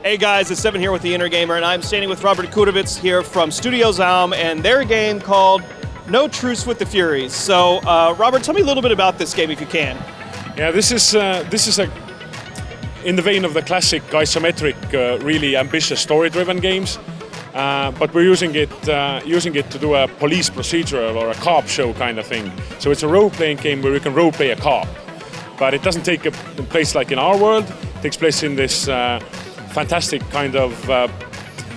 Hey guys, it's Seven here with the Inner Gamer, and I'm standing with Robert Kudovitz here from Studio Elysium and their game called No Truce with the Furies. So, Robert, tell me a little bit about this game if you can. Yeah, this is in the vein of the classic isometric, really ambitious story-driven games, but we're using it to do a police procedural or a cop show kind of thing. So it's a role-playing game where we can role-play a cop, but it doesn't take place like in our world. It takes place in this fantastic kind of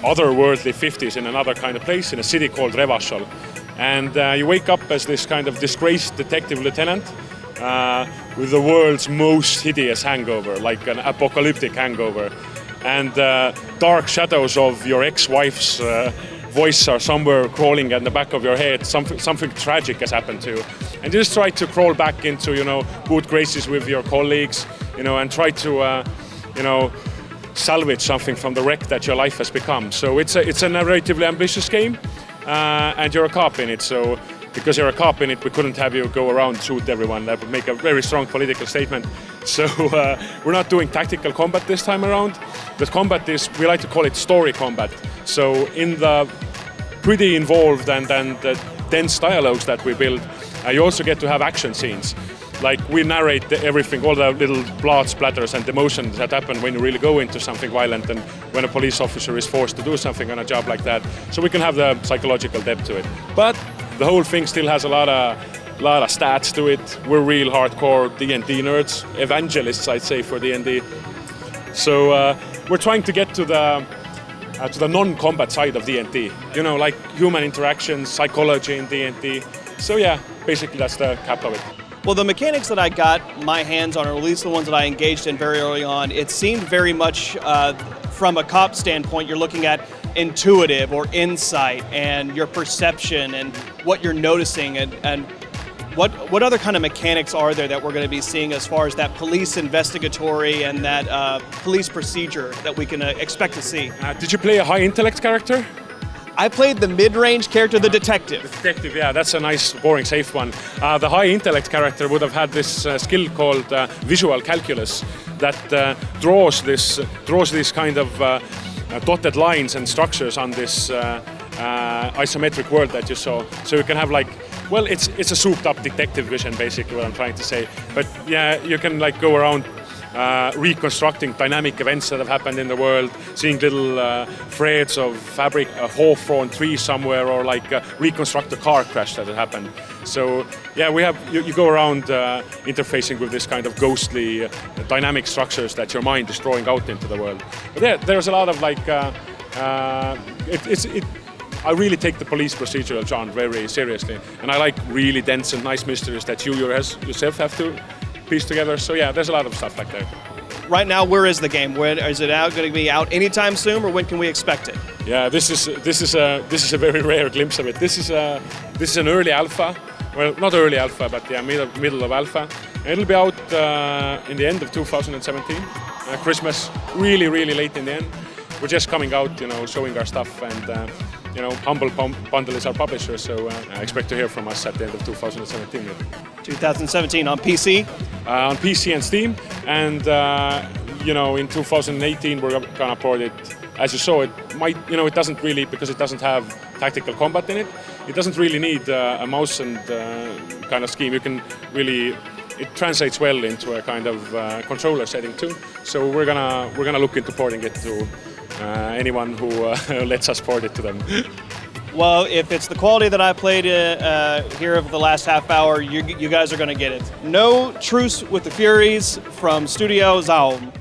otherworldly 50s in another kind of place in a city called Revachol. And you wake up as this kind of disgraced detective lieutenant with the world's most hideous hangover, like an apocalyptic hangover. And dark shadows of your ex-wife's voice are somewhere crawling in the back of your head. Something tragic has happened to you. And you just try to crawl back into, good graces with your colleagues, and try to, salvage something from the wreck that your life has become. So it's a narratively ambitious game, and you're a cop in it. So because you're a cop in it, we couldn't have you go around shoot everyone. That would make a very strong political statement. So we're not doing tactical combat this time around. The combat is, we like to call it story combat. So in the pretty involved and dense dialogues that we build, you also get to have action scenes. Like we narrate everything, all the little blood splatters and emotions that happen when you really go into something violent and when a police officer is forced to do something on a job like that. So we can have the psychological depth to it. But the whole thing still has a lot of stats to it. We're real hardcore D&D nerds, evangelists I'd say for D&D. So we're trying to get to the non-combat side of D&D. Like human interactions, psychology in D&D. So yeah, basically that's the cap of it. Well, the mechanics that I got my hands on, or at least the ones that I engaged in very early on, it seemed very much from a cop standpoint, you're looking at intuitive or insight and your perception and what you're noticing and what other kind of mechanics are there that we're going to be seeing as far as that police investigatory and that police procedure that we can expect to see? Did you play a high intellect character? I played the mid-range character, the detective. The detective, yeah, that's a nice, boring, safe one. The high intellect character would have had this skill called visual calculus that draws these kind of dotted lines and structures on this isometric world that you saw. So you can have it's a souped-up detective vision, basically, what I'm trying to say. But yeah, you can go around reconstructing dynamic events that have happened in the world, seeing little threads of fabric, a hawthorn tree somewhere, or reconstruct a car crash that had happened. So yeah, you go around interfacing with this kind of ghostly dynamic structures that your mind is drawing out into the world. But yeah, there's a lot of I really take the police procedural genre very seriously, and I like really dense and nice mysteries that you yourself have to piece together. So yeah, there's a lot of stuff like that. Right now, where is the game? When is it going to be out anytime soon, or when can we expect it? Yeah, this is a very rare glimpse of it. This is an early alpha. Well, not early alpha, but yeah, middle of alpha. And it'll be out in the end of 2017, Christmas. Really, really late in the end. We're just coming out, showing our stuff, and Humble Bundle is our publisher, so I expect to hear from us at the end of 2017. 2017 on PC? On PC and Steam, and in 2018 we're gonna port it. As you saw, it doesn't really, because it doesn't have tactical combat in it. It doesn't really need a mouse and kind of scheme. You can really. It translates well into a kind of controller setting too. So we're gonna look into porting it to anyone who lets us port it to them. Well, if it's the quality that I played here over the last half hour, you guys are going to get it. No Truce with the Furies from Studio Elysium.